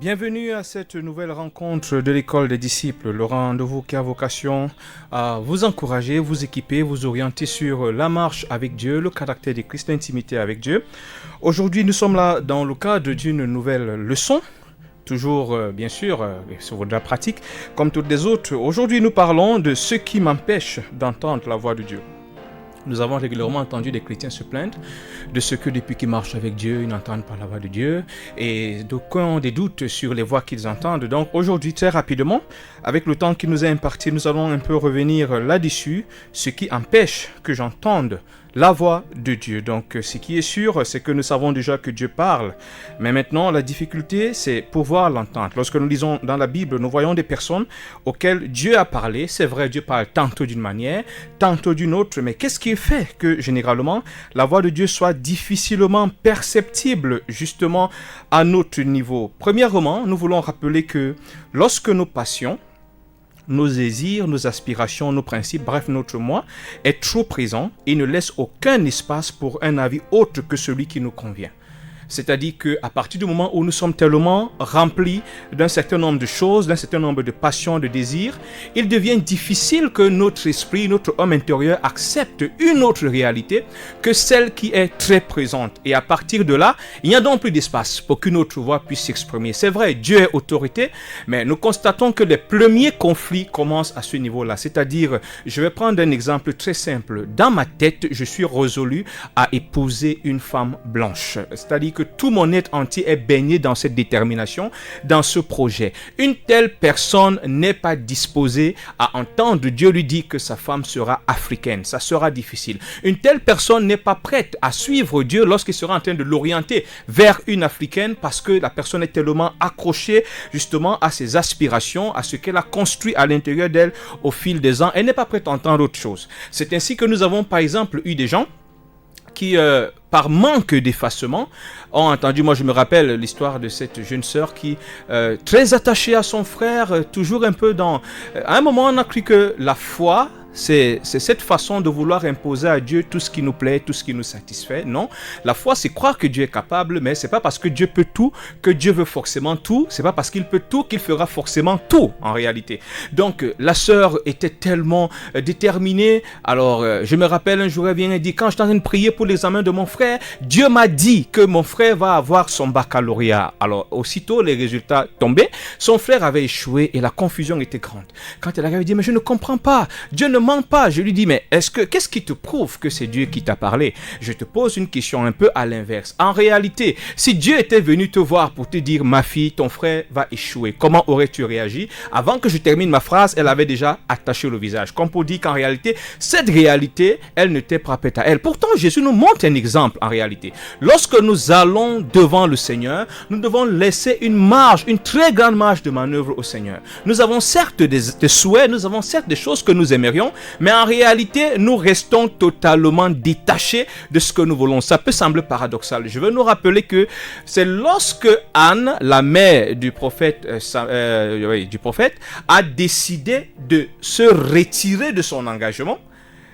Bienvenue à cette nouvelle rencontre de l'école des disciples, le rendez-vous qui a vocation à vous encourager, vous équiper, vous orienter sur la marche avec Dieu, le caractère du Christ, l'intimité avec Dieu. Aujourd'hui, nous sommes là dans le cadre d'une nouvelle leçon, toujours bien sûr sur de la pratique, comme toutes les autres. Aujourd'hui, nous parlons de ce qui m'empêche d'entendre la voix de Dieu. Nous avons régulièrement entendu des chrétiens se plaindre de ce que depuis qu'ils marchent avec Dieu, ils n'entendent pas la voix de Dieu et d'aucuns ont des doutes sur les voix qu'ils entendent. Donc aujourd'hui, très rapidement, avec le temps qui nous est imparti, nous allons un peu revenir là-dessus, ce qui empêche que j'entende la voix de Dieu. Donc ce qui est sûr, c'est que nous savons déjà que Dieu parle. Mais maintenant, la difficulté, c'est pouvoir l'entendre. Lorsque nous lisons dans la Bible, nous voyons des personnes auxquelles Dieu a parlé. C'est vrai, Dieu parle tantôt d'une manière, tantôt d'une autre. Mais qu'est-ce qui fait que, généralement, la voix de Dieu soit difficilement perceptible, justement, à notre niveau? Premièrement, nous voulons rappeler que lorsque nos passions, nos désirs, nos aspirations, nos principes, bref, notre moi, est trop présent et ne laisse aucun espace pour un avis autre que celui qui nous convient. C'est-à-dire qu'à partir du moment où nous sommes tellement remplis d'un certain nombre de choses, d'un certain nombre de passions, de désirs, il devient difficile que notre esprit, notre homme intérieur accepte une autre réalité que celle qui est très présente. Et à partir de là, il n'y a donc plus d'espace pour qu'une autre voix puisse s'exprimer. C'est vrai, Dieu est autorité, mais nous constatons que les premiers conflits commencent à ce niveau-là. C'est-à-dire, je vais prendre un exemple très simple. Dans ma tête, je suis résolu à épouser une femme blanche. C'est-à-dire que tout mon être entier est baigné dans cette détermination, dans ce projet. Une telle personne n'est pas disposée à entendre Dieu lui dire que sa femme sera africaine. Ça sera difficile. Une telle personne n'est pas prête à suivre Dieu lorsqu'il sera en train de l'orienter vers une africaine parce que la personne est tellement accrochée justement à ses aspirations, à ce qu'elle a construit à l'intérieur d'elle au fil des ans. Elle n'est pas prête à entendre autre chose. C'est ainsi que nous avons par exemple eu des gens qui, par manque d'effacement, ont entendu, moi je me rappelle l'histoire de cette jeune sœur qui, très attachée à son frère, toujours un peu dans... à un moment, on a cru que la foi, c'est cette façon de vouloir imposer à Dieu tout ce qui nous plaît, tout ce qui nous satisfait. Non, la foi, c'est croire que Dieu est capable, mais c'est pas parce que Dieu peut tout que Dieu veut forcément tout. C'est pas parce qu'il peut tout qu'il fera forcément tout, en réalité. Donc, la sœur était tellement déterminée. Alors, je me rappelle un jour, elle vient et dit, quand je suis en train de prier pour l'examen de mon frère, Dieu m'a dit que mon frère va avoir son baccalauréat. Alors, aussitôt, les résultats tombaient. Son frère avait échoué et la confusion était grande. Quand elle arrive, elle dit, mais je ne comprends pas. Dieu ne ment pas. Je lui dis, mais qu'est-ce qui te prouve que c'est Dieu qui t'a parlé? Je te pose une question un peu à l'inverse. En réalité, si Dieu était venu te voir pour te dire, ma fille, ton frère va échouer, comment aurais-tu réagi? Avant que je termine ma phrase, elle avait déjà attaché le visage. Comme pour dire qu'en réalité, cette réalité, elle n'était pas prête à elle. Pourtant, Jésus nous montre un exemple en réalité. Lorsque nous allons devant le Seigneur, nous devons laisser une marge, une très grande marge de manœuvre au Seigneur. Nous avons certes des souhaits, nous avons certes des choses que nous aimerions, mais en réalité, nous restons totalement détachés de ce que nous voulons. Ça peut sembler paradoxal. Je veux nous rappeler que c'est lorsque Anne, la mère du prophète, a décidé de se retirer de son engagement.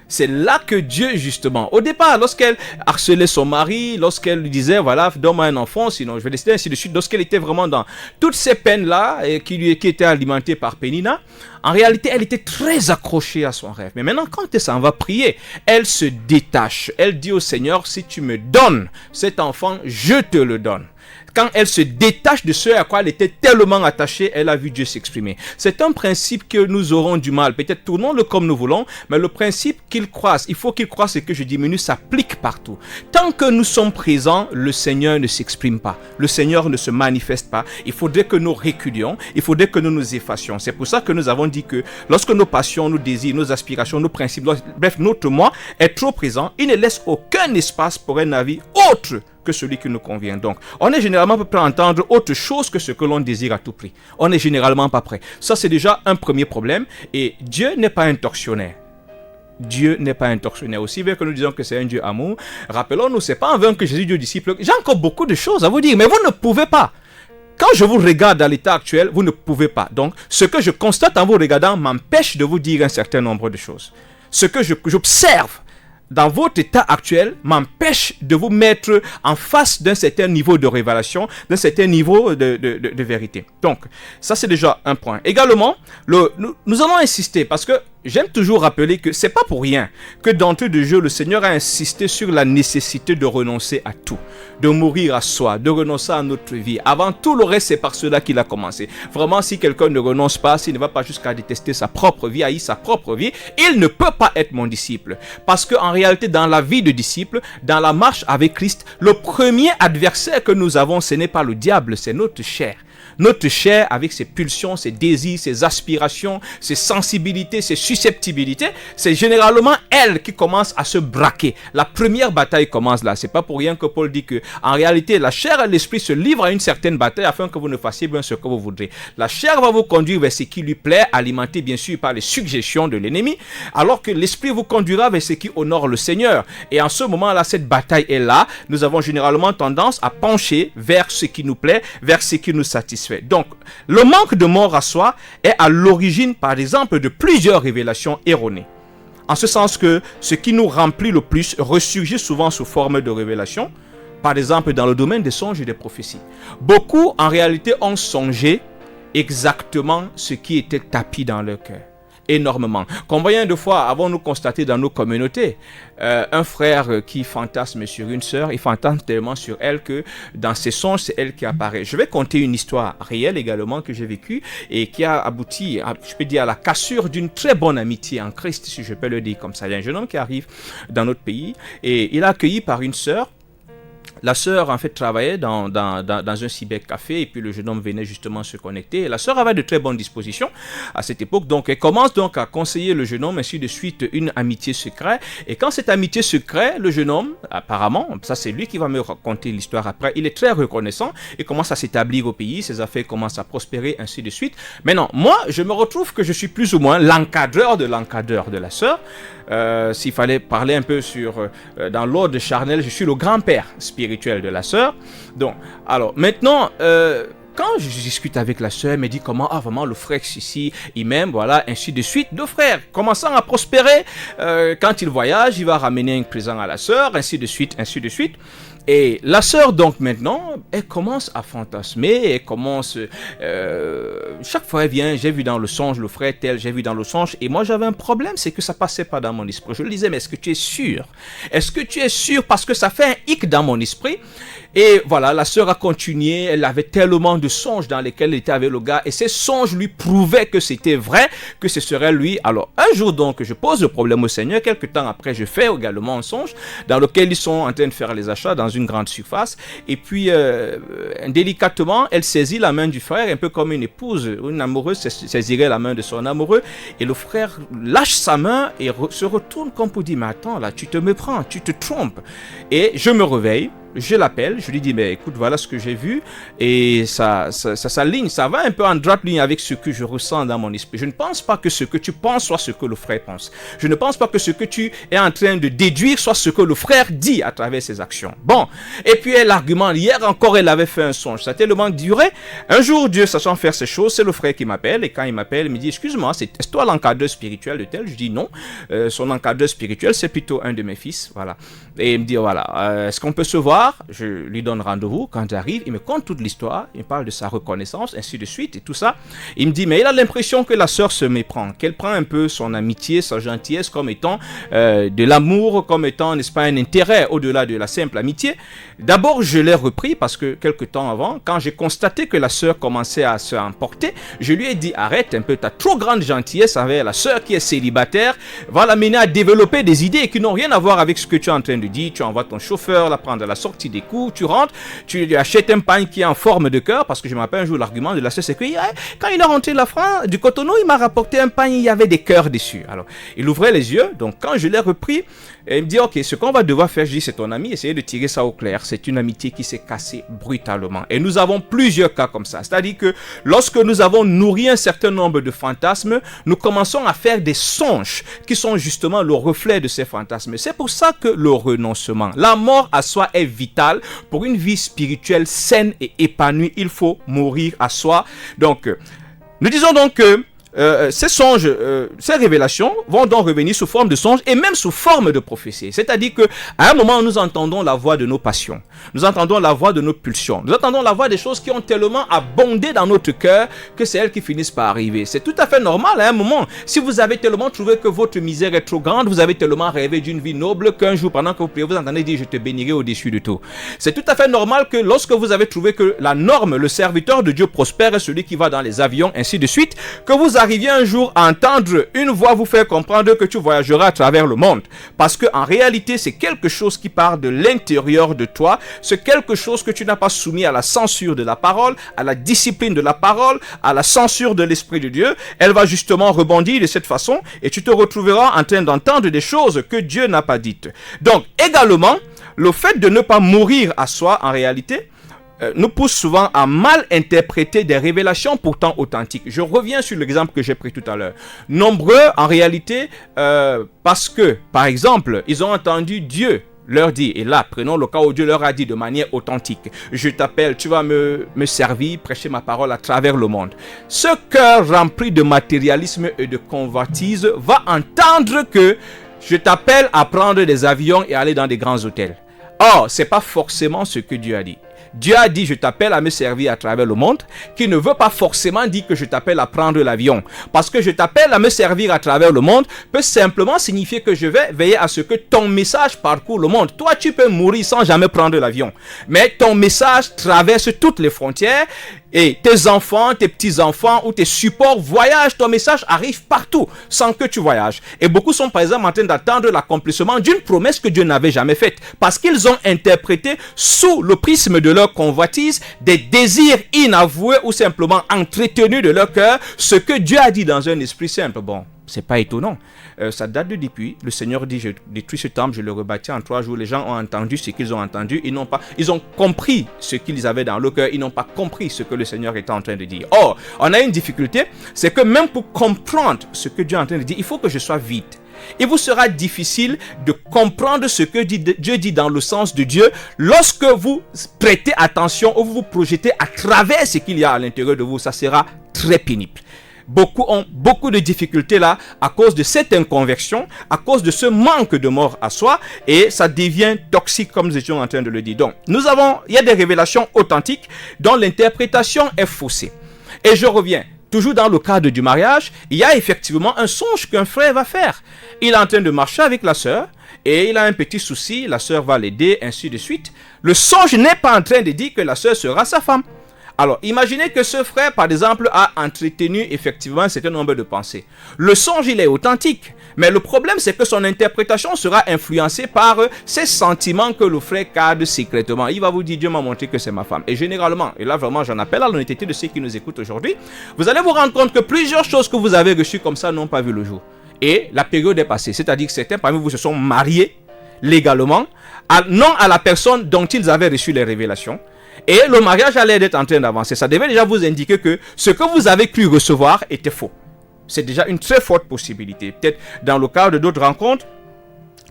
C'est là que Dieu, justement, au départ, lorsqu'elle harcelait son mari, lorsqu'elle lui disait, voilà, donne-moi un enfant, sinon je vais décider, ainsi de suite, lorsqu'elle était vraiment dans toutes ces peines-là, qui étaient alimentées par Pénina, en réalité, elle était très accrochée à son rêve. Mais maintenant, quand elle s'en va prier, elle se détache. Elle dit au Seigneur, si tu me donnes cet enfant, je te le donne. Quand elle se détache de ce à quoi elle était tellement attachée, elle a vu Dieu s'exprimer. C'est un principe que nous aurons du mal. Peut-être tournons-le comme nous voulons, mais le principe qu'il croisse, il faut qu'il croisse et que je diminue, s'applique partout. Tant que nous sommes présents, le Seigneur ne s'exprime pas. Le Seigneur ne se manifeste pas. Il faudrait que nous reculions. Il faudrait que nous nous effacions. C'est pour ça que nous avons dit que lorsque nos passions, nos désirs, nos aspirations, nos principes, bref, notre moi est trop présent, il ne laisse aucun espace pour un avis autre que celui qui nous convient. Donc, on est généralement pas prêt à entendre autre chose que ce que l'on désire à tout prix. On est généralement pas prêt. Ça, c'est déjà un premier problème. Et Dieu n'est pas un tortionnaire. Dieu n'est pas un tortionnaire. Aussi bien que nous disons que c'est un Dieu amour, rappelons-nous, c'est pas en vain que Jésus dit aux disciples, j'ai encore beaucoup de choses à vous dire, mais vous ne pouvez pas. Quand je vous regarde à l'état actuel, vous ne pouvez pas. Donc, ce que je constate en vous regardant m'empêche de vous dire un certain nombre de choses. Ce que j'observe dans votre état actuel m'empêche de vous mettre en face d'un certain niveau de révélation, d'un certain niveau de vérité. Donc, ça c'est déjà un point. Également, nous allons insister parce que j'aime toujours rappeler que c'est pas pour rien que d'entrée de jeu, le Seigneur a insisté sur la nécessité de renoncer à tout, de mourir à soi, de renoncer à notre vie. Avant tout le reste, c'est par cela qu'il a commencé. Vraiment, si quelqu'un ne renonce pas, s'il ne va pas jusqu'à détester sa propre vie, haïr sa propre vie, il ne peut pas être mon disciple. Parce qu'en réalité, dans la vie de disciple, dans la marche avec Christ, le premier adversaire que nous avons, ce n'est pas le diable, c'est notre chair. Notre chair, avec ses pulsions, ses désirs, ses aspirations, ses sensibilités, ses susceptibilités, c'est généralement elle qui commence à se braquer. La première bataille commence là. C'est pas pour rien que Paul dit que, en réalité, la chair et l'esprit se livrent à une certaine bataille afin que vous ne fassiez bien ce que vous voudrez. La chair va vous conduire vers ce qui lui plaît, alimenté bien sûr par les suggestions de l'ennemi, alors que l'esprit vous conduira vers ce qui honore le Seigneur. Et en ce moment-là, cette bataille est là. Nous avons généralement tendance à pencher vers ce qui nous plaît, vers ce qui nous satisfait. Donc, le manque de mort à soi est à l'origine, par exemple, de plusieurs révélations erronées. En ce sens que ce qui nous remplit le plus ressurgit souvent sous forme de révélation, par exemple dans le domaine des songes et des prophéties. Beaucoup, en réalité, ont songé exactement ce qui était tapis dans leur cœur. Énormément. Combien de fois avons-nous constaté dans nos communautés un frère qui fantasme sur une sœur, il fantasme tellement sur elle que dans ses songes, c'est elle qui apparaît. Je vais conter une histoire réelle également que j'ai vécue et qui a abouti, je peux dire, à la cassure d'une très bonne amitié en Christ, si je peux le dire comme ça. Il y a un jeune homme qui arrive dans notre pays et il est accueilli par une sœur. La sœur, en fait, travaillait dans un cybercafé et puis le jeune homme venait justement se connecter. Et la sœur avait de très bonnes dispositions à cette époque. Donc, elle commence donc à conseiller le jeune homme, ainsi de suite, une amitié secrète. Et quand cette amitié se crée, le jeune homme, apparemment, ça c'est lui qui va me raconter l'histoire après, il est très reconnaissant et commence à s'établir au pays. Ses affaires commencent à prospérer, ainsi de suite. Maintenant, moi, je me retrouve que je suis plus ou moins l'encadreur de la sœur. S'il fallait parler un peu dans l'ordre charnel, je suis le grand-père spirituel de la sœur. Donc, alors, maintenant, quand je discute avec la sœur, elle me dit comment, vraiment, le frère ici, il m'aime, voilà, ainsi de suite. Deux frères commençant à prospérer. Quand il voyage, il va ramener un présent à la sœur, ainsi de suite, ainsi de suite. Et la sœur, donc, maintenant, elle commence à fantasmer, elle commence... chaque fois, elle vient, j'ai vu dans le songe le frère tel, j'ai vu dans le songe, et moi, j'avais un problème, c'est que ça passait pas dans mon esprit. Je lui disais, mais est-ce que tu es sûr? Est-ce que tu es sûr? Parce que ça fait un hic dans mon esprit. Et voilà, la sœur a continué, elle avait tellement de songes dans lesquels elle était avec le gars, et ces songes lui prouvaient que c'était vrai, que ce serait lui. Alors, un jour donc, je pose le problème au Seigneur, quelques temps après, je fais également un songe, dans lequel ils sont en train de faire les achats dans une grande surface, et puis, délicatement, elle saisit la main du frère, un peu comme une épouse, une amoureuse saisirait la main de son amoureux, et le frère lâche sa main, et se retourne comme pour dire, mais attends, là, tu te méprends, tu te trompes. Et je me réveille, je l'appelle, je lui dis, mais écoute, voilà ce que j'ai vu, et ça s'aligne, ça va un peu en droite ligne avec ce que je ressens dans mon esprit. Je ne pense pas que ce que tu penses soit ce que le frère pense. Je ne pense pas que ce que tu es en train de déduire soit ce que le frère dit à travers ses actions. Bon, et puis elle argumente, hier encore elle avait fait un songe, ça a tellement duré. Un jour, Dieu sachant faire ces choses, c'est le frère qui m'appelle, et quand il m'appelle, il me dit, excuse-moi, est-ce toi l'encadreur spirituel de tel? Je dis non, son encadreur spirituel, c'est plutôt un de mes fils, voilà. Et il me dit, voilà, est-ce qu'on peut se voir? Je lui donne rendez-vous. Quand j'arrive, il me conte toute l'histoire, il me parle de sa reconnaissance, ainsi de suite, et tout ça. Il me dit, mais il a l'impression que la sœur se méprend, qu'elle prend un peu son amitié, sa gentillesse comme étant de l'amour, comme étant, n'est-ce pas, un intérêt au-delà de la simple amitié. D'abord, je l'ai repris parce que quelque temps avant, quand j'ai constaté que la sœur commençait à se emporter, je lui ai dit, arrête un peu, ta trop grande gentillesse avec la sœur qui est célibataire va l'amener à développer des idées qui n'ont rien à voir avec ce que tu es en train de dire. Tu envoies ton chauffeur la prendre à la sortie des coups, tu rentres, tu lui achètes un pain qui est en forme de cœur, parce que je me rappelle un jour l'argument de la sœur, c'est que quand il est rentré de la France, du Cotonou, il m'a rapporté un pain, il y avait des cœurs dessus. Alors, il ouvrait les yeux, donc quand je l'ai repris, il me dit, ok, ce qu'on va devoir faire, je dis, c'est ton ami, essayer de tirer ça au clair. C'est une amitié qui s'est cassée brutalement. Et nous avons plusieurs cas comme ça. C'est-à-dire que lorsque nous avons nourri un certain nombre de fantasmes, nous commençons à faire des songes qui sont justement le reflet de ces fantasmes. C'est pour ça que le renoncement, la mort à soi est vitale pour une vie spirituelle saine et épanouie. Il faut mourir à soi. Donc, nous disons donc que ces songes, ces révélations vont donc revenir sous forme de songes et même sous forme de prophétie. C'est-à-dire que à un moment, nous entendons la voix de nos passions, nous entendons la voix de nos pulsions, nous entendons la voix des choses qui ont tellement abondé dans notre cœur que c'est elles qui finissent par arriver. C'est tout à fait normal à un moment. Si vous avez tellement trouvé que votre misère est trop grande, vous avez tellement rêvé d'une vie noble qu'un jour, pendant que vous priez, vous entendez dire « je te bénirai au-dessus de tout ». C'est tout à fait normal que lorsque vous avez trouvé que la norme, le serviteur de Dieu prospère est celui qui va dans les avions, ainsi de suite, que vous arriviez un jour à entendre une voix vous faire comprendre que tu voyageras à travers le monde. Parce qu'en réalité, c'est quelque chose qui part de l'intérieur de toi, c'est quelque chose que tu n'as pas soumis à la censure de la parole, à la discipline de la parole, à la censure de l'Esprit de Dieu. Elle va justement rebondir de cette façon et tu te retrouveras en train d'entendre des choses que Dieu n'a pas dites. Donc, également, le fait de ne pas mourir à soi, en réalité, nous pousse souvent à mal interpréter des révélations pourtant authentiques. Je reviens sur l'exemple que j'ai pris tout à l'heure. Nombreux, en réalité, parce que, par exemple, ils ont entendu Dieu leur dit, et là, prenons le cas où Dieu leur a dit de manière authentique, je t'appelle, tu vas me servir, prêcher ma parole à travers le monde. Ce cœur rempli de matérialisme et de convoitise va entendre que je t'appelle à prendre des avions et aller dans des grands hôtels. Or, ce n'est pas forcément ce que Dieu a dit. Dieu a dit, je t'appelle à me servir à travers le monde, qui ne veut pas forcément dire que je t'appelle à prendre l'avion. Parce que je t'appelle à me servir à travers le monde peut simplement signifier que je vais veiller à ce que ton message parcourt le monde. Toi, tu peux mourir sans jamais prendre l'avion. Mais ton message traverse toutes les frontières et tes enfants, tes petits-enfants ou tes supports voyagent, ton message arrive partout sans que tu voyages. Et beaucoup sont par exemple en train d'attendre l'accomplissement d'une promesse que Dieu n'avait jamais faite. Parce qu'ils ont interprété sous le prisme de leur convoitise des désirs inavoués ou simplement entretenus de leur cœur ce que Dieu a dit dans un esprit simple. Bon, c'est pas étonnant. Ça date de depuis. Le Seigneur dit, je détruis ce temple, je le rebâtis en 3 jours. Les gens ont entendu ce qu'ils ont entendu. Ils ont compris ce qu'ils avaient dans le cœur. Ils n'ont pas compris ce que le Seigneur était en train de dire. Or, on a une difficulté. C'est que même pour comprendre ce que Dieu est en train de dire, il faut que je sois vide. Il vous sera difficile de comprendre ce que Dieu dit dans le sens de Dieu lorsque vous prêtez attention ou vous vous projetez à travers ce qu'il y a à l'intérieur de vous. Ça sera très pénible. Beaucoup ont beaucoup de difficultés là à cause de cette inconversion, à cause de ce manque de mort à soi et ça devient toxique comme nous étions en train de le dire. Donc, il y a des révélations authentiques dont l'interprétation est faussée. Et je reviens. Toujours dans le cadre du mariage, il y a effectivement un songe qu'un frère va faire. Il est en train de marcher avec la sœur et il a un petit souci, la sœur va l'aider, ainsi de suite. Le songe n'est pas en train de dire que la sœur sera sa femme. Alors, imaginez que ce frère, par exemple, a entretenu effectivement un certain nombre de pensées. Le songe, il est authentique. Mais le problème, c'est que son interprétation sera influencée par ces sentiments que le frère garde secrètement. Il va vous dire, Dieu m'a montré que c'est ma femme. Et généralement, et là vraiment j'en appelle à l'honnêteté de ceux qui nous écoutent aujourd'hui, vous allez vous rendre compte que plusieurs choses que vous avez reçues comme ça n'ont pas vu le jour. Et la période est passée. C'est-à-dire que certains parmi vous se sont mariés légalement, non à la personne dont ils avaient reçu les révélations. Et le mariage allait être en train d'avancer. Ça devait déjà vous indiquer que ce que vous avez cru recevoir était faux. C'est déjà une très forte possibilité. Peut-être dans le cadre d'autres rencontres,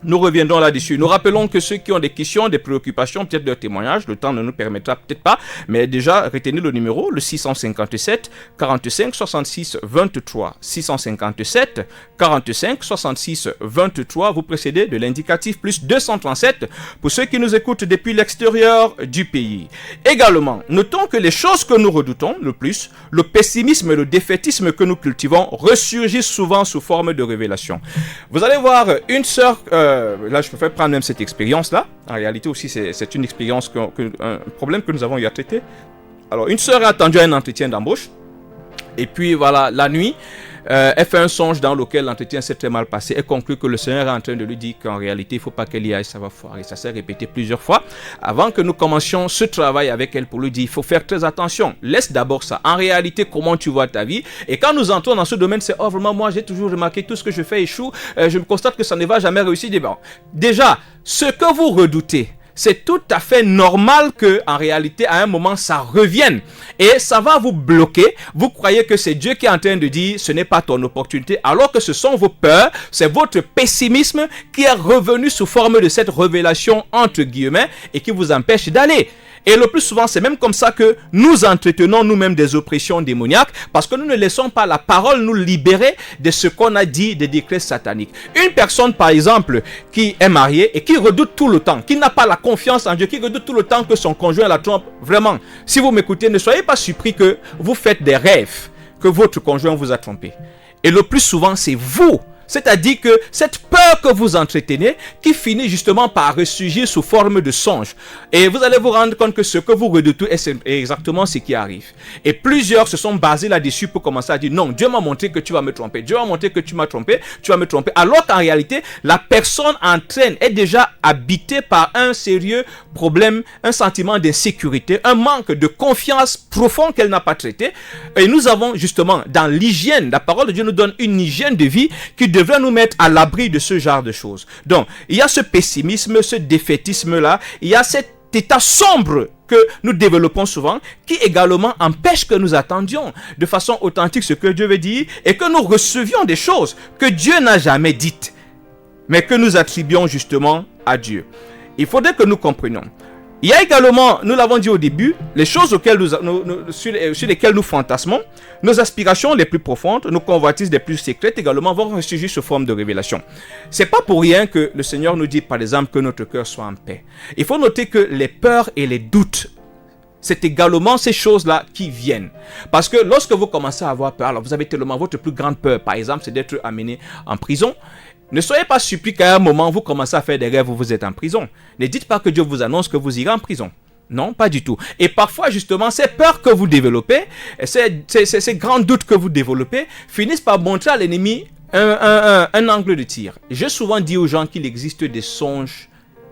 nous reviendrons là-dessus. Nous rappelons que ceux qui ont des questions, des préoccupations, peut-être leur témoignage, le temps ne nous permettra peut-être pas, mais déjà retenez le numéro, le 657 45 66 23. 657 45 66 23. Vous précédez de l'indicatif plus 237 pour ceux qui nous écoutent depuis l'extérieur du pays. Également, notons que les choses que nous redoutons le plus, le pessimisme et le défaitisme que nous cultivons, ressurgissent souvent sous forme de révélation. Vous allez voir une sœur... là, je préfère prendre même cette expérience-là. En réalité aussi, c'est une expérience, un problème que nous avons eu à traiter. Alors, une sœur a attendu un entretien d'embauche. Et puis, voilà, la nuit, elle fait un songe dans lequel l'entretien s'est très mal passé. Elle conclut que le Seigneur est en train de lui dire qu'en réalité, il ne faut pas qu'elle y aille, ça va foirer. Ça s'est répété plusieurs fois avant que nous commencions ce travail avec elle pour lui dire, il faut faire très attention. Laisse d'abord ça. En réalité, comment tu vois ta vie? Et quand nous entrons dans ce domaine, c'est, oh vraiment, moi j'ai toujours remarqué tout ce que je fais échoue. Je me constate que ça ne va jamais réussir. Déjà, ce que vous redoutez, c'est tout à fait normal que, en réalité, à un moment, ça revienne. Et ça va vous bloquer. Vous croyez que c'est Dieu qui est en train de dire, ce n'est pas ton opportunité, alors que ce sont vos peurs, c'est votre pessimisme qui est revenu sous forme de cette révélation, entre guillemets, et qui vous empêche d'aller. Et le plus souvent, c'est même comme ça que nous entretenons nous-mêmes des oppressions démoniaques, parce que nous ne laissons pas la parole nous libérer de ce qu'on a dit des décrets sataniques. Une personne, par exemple, qui est mariée et qui redoute tout le temps, qui n'a pas la confiance en Dieu, qui redoute tout le temps que son conjoint la trompe, vraiment, si vous m'écoutez, ne soyez pas surpris que vous faites des rêves que votre conjoint vous a trompé. Et le plus souvent, c'est vous. C'est-à-dire que cette peur que vous entretenez, qui finit justement par ressurgir sous forme de songe. Et vous allez vous rendre compte que ce que vous redoutez est exactement ce qui arrive. Et plusieurs se sont basés là-dessus pour commencer à dire non, Dieu m'a montré que tu vas me tromper. Dieu m'a montré que tu m'as trompé, tu vas me tromper. Alors qu'en réalité, la personne en train est déjà habitée par un sérieux problème, un sentiment d'insécurité, un manque de confiance profond qu'elle n'a pas traité. Et nous avons justement dans l'hygiène, la parole de Dieu nous donne une hygiène de vie qui devrait nous mettre à l'abri de ce genre de choses. Donc, il y a ce pessimisme, ce défaitisme-là, il y a cet état sombre que nous développons souvent, qui également empêche que nous attendions de façon authentique ce que Dieu veut dire et que nous recevions des choses que Dieu n'a jamais dites, mais que nous attribuons justement à Dieu. Il faudrait que nous comprenions. Il y a également, nous l'avons dit au début, les choses auxquelles sur lesquelles nous fantasmons, nos aspirations les plus profondes, nos convoitises les plus secrètes également vont ressurgir sous forme de révélation. C'est pas pour rien que le Seigneur nous dit par exemple que notre cœur soit en paix. Il faut noter que les peurs et les doutes, c'est également ces choses-là qui viennent. Parce que lorsque vous commencez à avoir peur, alors vous avez tellement votre plus grande peur, par exemple, c'est d'être amené en prison. Ne soyez pas surpris qu'à un moment, vous commencez à faire des rêves où vous êtes en prison. Ne dites pas que Dieu vous annonce que vous irez en prison. Non, pas du tout. Et parfois, justement, ces peurs que vous développez, ces grands doutes que vous développez, finissent par montrer à l'ennemi un angle de tir. J'ai souvent dit aux gens qu'il existe des songes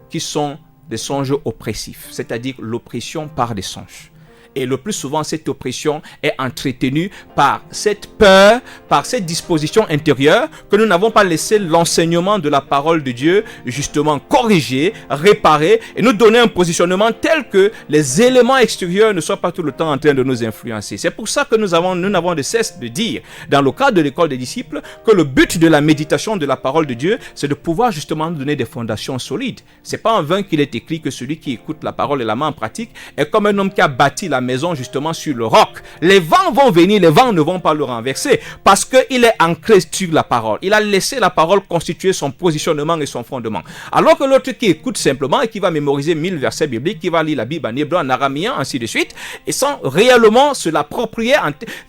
qui sont des songes oppressifs, c'est-à-dire l'oppression par des songes. Et le plus souvent, cette oppression est entretenue par cette peur, par cette disposition intérieure que nous n'avons pas laissé l'enseignement de la parole de Dieu justement corriger, réparer et nous donner un positionnement tel que les éléments extérieurs ne soient pas tout le temps en train de nous influencer. C'est pour ça que nous n'avons de cesse de dire dans le cadre de l'école des disciples que le but de la méditation de la parole de Dieu, c'est de pouvoir justement nous donner des fondations solides. C'est pas en vain qu'il est écrit que celui qui écoute la parole et la met en pratique est comme un homme qui a bâti la maison justement sur le roc. Les vents vont venir, les vents ne vont pas le renverser parce qu'il est ancré sur la parole. Il a laissé la parole constituer son positionnement et son fondement. Alors que l'autre qui écoute simplement et qui va mémoriser 1000 versets bibliques, qui va lire la Bible en hébreu, en araméen, ainsi de suite, et sans réellement se l'approprier,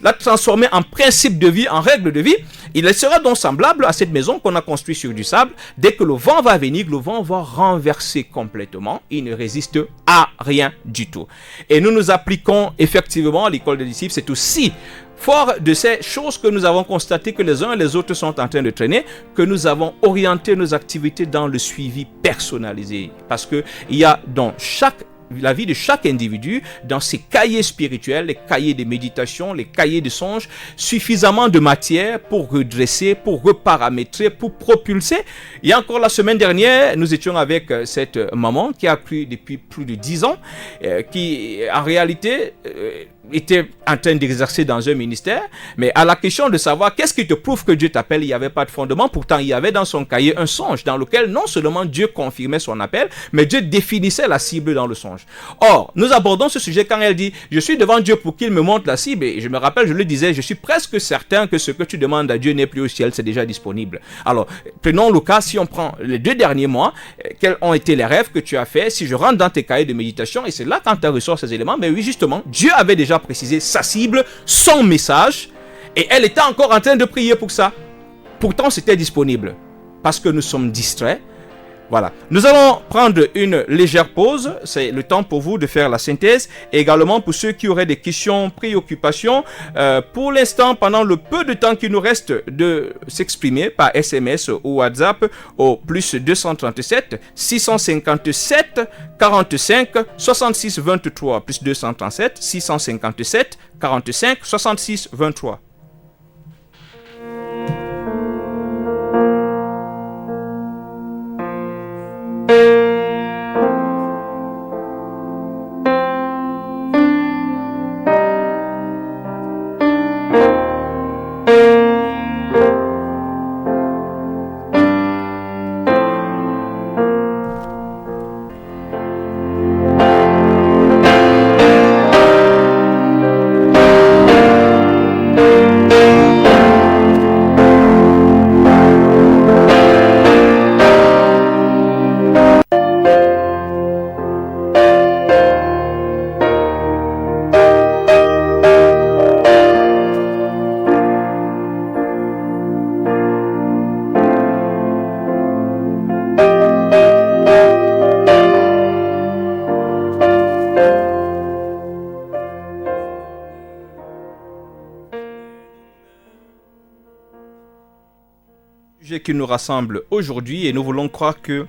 la transformer en principe de vie, en règle de vie, il sera donc semblable à cette maison qu'on a construite sur du sable. Dès que le vent va venir, le vent va renverser complètement. Il ne résiste à rien du tout. Et nous nous appliquons effectivement à l'école des disciples. C'est aussi fort de ces choses que nous avons constaté que les uns et les autres sont en train de traîner, que nous avons orienté nos activités dans le suivi personnalisé. Parce qu'il y a dans la vie de chaque individu, dans ses cahiers spirituels, les cahiers de méditation, les cahiers de songes, suffisamment de matière pour redresser, pour reparamétrer, pour propulser. Il y a encore la semaine dernière, nous étions avec cette maman qui a cru depuis plus de 10 ans, qui en réalité était en train d'exercer dans un ministère, mais à la question de savoir qu'est-ce qui te prouve que Dieu t'appelle, il n'y avait pas de fondement. Pourtant, il y avait dans son cahier un songe dans lequel non seulement Dieu confirmait son appel, mais Dieu définissait la cible dans le songe. Or, nous abordons ce sujet quand elle dit « Je suis devant Dieu pour qu'il me montre la cible ». Et je me rappelle, je le disais, je suis presque certain que ce que tu demandes à Dieu n'est plus au ciel, c'est déjà disponible. Alors, prenons le cas, si on prend les 2 derniers mois, quels ont été les rêves que tu as faits, si je rentre dans tes cahiers de méditation, et c'est là quand tu ressors ces éléments, mais oui, justement, Dieu avait déjà précisé sa cible, son message, et elle était encore en train de prier pour ça. Pourtant, c'était disponible, parce que nous sommes distraits. Voilà. Nous allons prendre une légère pause. C'est le temps pour vous de faire la synthèse. Et également pour ceux qui auraient des questions, préoccupations. Pour l'instant, pendant le peu de temps qu'il nous reste, de s'exprimer par SMS ou WhatsApp au plus 237 657 45 66 23. Plus 237 657 45 66 23. Sujet qui nous rassemble aujourd'hui et nous voulons croire que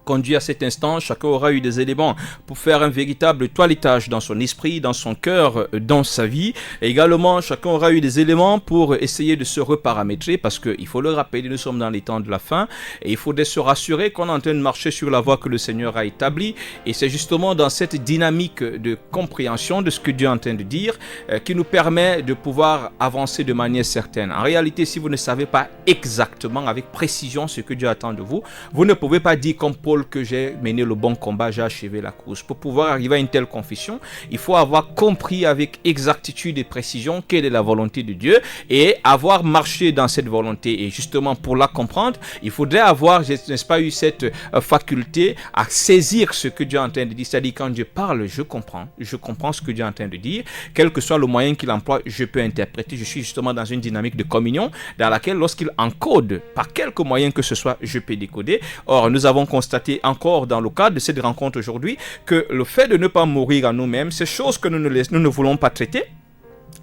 conduit à cet instant, chacun aura eu des éléments pour faire un véritable toilettage dans son esprit, dans son cœur, dans sa vie. Et également, chacun aura eu des éléments pour essayer de se reparamétrer parce qu'il faut le rappeler, nous sommes dans les temps de la fin et il faudrait se rassurer qu'on est en train de marcher sur la voie que le Seigneur a établie. Et c'est justement dans cette dynamique de compréhension de ce que Dieu est en train de dire qui nous permet de pouvoir avancer de manière certaine. En réalité, si vous ne savez pas exactement, avec précision, ce que Dieu attend de vous, vous ne pouvez pas dire comme Paul que j'ai mené le bon combat, j'ai achevé la course. Pour pouvoir arriver à une telle confession, il faut avoir compris avec exactitude et précision quelle est la volonté de Dieu et avoir marché dans cette volonté. Et justement, pour la comprendre, il faudrait avoir, n'est-ce pas, eu cette faculté à saisir ce que Dieu est en train de dire. C'est-à-dire, quand Dieu parle, je comprends ce que Dieu est en train de dire. Quel que soit le moyen qu'il emploie, je peux interpréter. Je suis justement dans une dynamique de communion dans laquelle, lorsqu'il encode par quelque moyen que ce soit, je peux décoder. Or, nous avons constaté encore dans le cadre de cette rencontre aujourd'hui que le fait de ne pas mourir à nous-mêmes, ces choses que nous ne voulons pas traiter,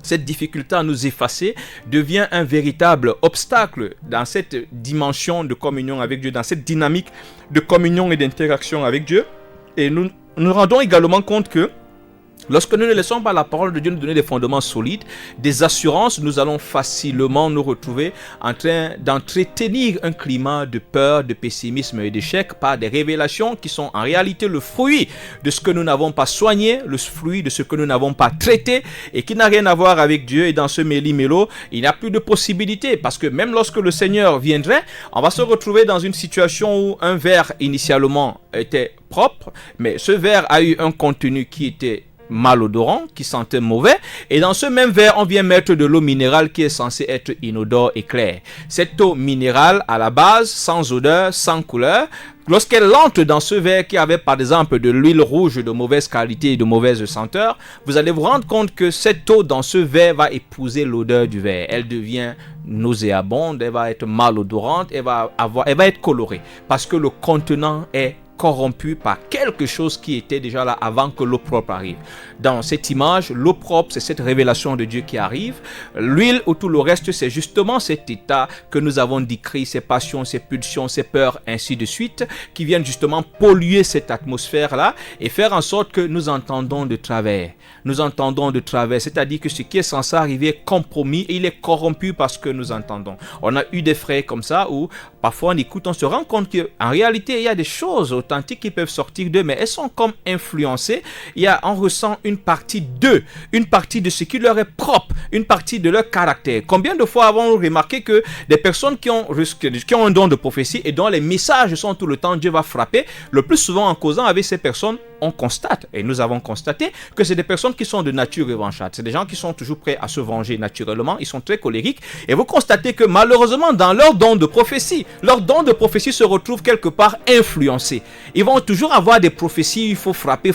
cette difficulté à nous effacer devient un véritable obstacle dans cette dimension de communion avec Dieu, dans cette dynamique de communion et d'interaction avec Dieu. Et nous nous rendons également compte que lorsque nous ne laissons pas la parole de Dieu nous donner des fondements solides, des assurances, nous allons facilement nous retrouver en train d'entretenir un climat de peur, de pessimisme et d'échec par des révélations qui sont en réalité le fruit de ce que nous n'avons pas soigné, le fruit de ce que nous n'avons pas traité et qui n'a rien à voir avec Dieu. Et dans ce méli-mélo, il n'y a plus de possibilité parce que même lorsque le Seigneur viendrait, on va se retrouver dans une situation où un verre initialement était propre, mais ce verre a eu un contenu qui était malodorant, qui sentait mauvais, et dans ce même verre, on vient mettre de l'eau minérale qui est censée être inodore et claire. Cette eau minérale, à la base, sans odeur, sans couleur, lorsqu'elle entre dans ce verre qui avait par exemple de l'huile rouge de mauvaise qualité et de mauvaise senteur, vous allez vous rendre compte que cette eau dans ce verre va épouser l'odeur du verre. Elle devient nauséabonde, elle va être malodorante, elle va être colorée parce que le contenant est corrompu par quelque chose qui était déjà là avant que l'eau propre arrive. Dans cette image, l'eau propre, c'est cette révélation de Dieu qui arrive. L'huile ou tout le reste, c'est justement cet état que nous avons décrit, ces passions, ces pulsions, ces peurs, ainsi de suite, qui viennent justement polluer cette atmosphère-là et faire en sorte que nous entendons de travers. Nous entendons de travers, c'est-à-dire que ce qui est censé arriver est compromis et il est corrompu parce que nous entendons. On a eu des frères comme ça où parfois on écoute, on se rend compte qu'en réalité, il y a des choses authentiques qui peuvent sortir d'eux, mais elles sont comme influencées. On ressent une partie d'eux, une partie de ce qui leur est propre, une partie de leur caractère. Combien de fois avons-nous remarqué que des personnes qui ont un don de prophétie et dont les messages sont tout le temps Dieu va frapper, le plus souvent en causant avec ces personnes, on constate, et nous avons constaté, que c'est des personnes qui sont de nature revancharde. C'est des gens qui sont toujours prêts à se venger naturellement, ils sont très colériques, et vous constatez que malheureusement, dans leur don de prophétie se retrouve quelque part influencé. Ils vont toujours avoir des prophéties, il faut frapper,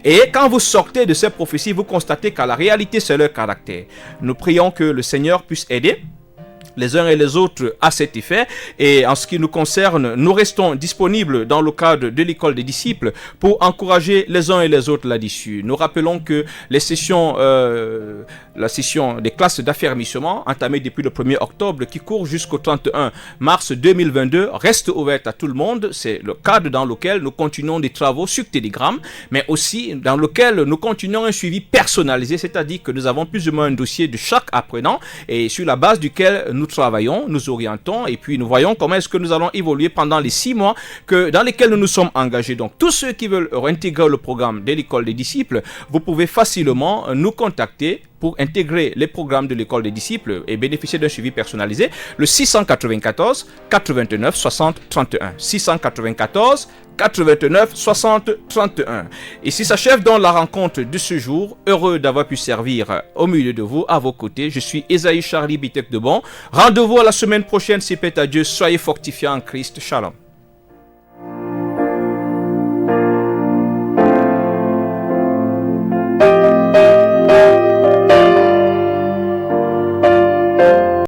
et quand vous sortez de ces prophéties, vous constatez qu'à la réalité, c'est leur caractère. Nous prions que le Seigneur puisse aider les uns et les autres à cet effet. Et en ce qui nous concerne, nous restons disponibles dans le cadre de l'école des disciples pour encourager les uns et les autres là-dessus. Nous rappelons que les sessions, la session des classes d'affermissement entamée depuis le 1er octobre qui court jusqu'au 31 mars 2022 reste ouverte à tout le monde. C'est le cadre dans lequel nous continuons des travaux sur Telegram, mais aussi dans lequel nous continuons un suivi personnalisé, c'est-à-dire que nous avons plus ou moins un dossier de chaque apprenant et sur la base duquel nous travaillons, nous orientons et puis nous voyons comment est-ce que nous allons évoluer pendant les 6 mois dans lesquels nous nous sommes engagés. Donc tous ceux qui veulent intégrer le programme de l'école des disciples, vous pouvez facilement nous contacter pour intégrer les programmes de l'école des disciples et bénéficier d'un suivi personnalisé, le 694 89 60 31. 694 89 60 31. Ici s'achève donc la rencontre de ce jour. Heureux d'avoir pu servir au milieu de vous, à vos côtés. Je suis Esaïe Charlie Bitek de Bon. Rendez-vous à la semaine prochaine, si plaît à Dieu. Soyez fortifiés en Christ. Shalom.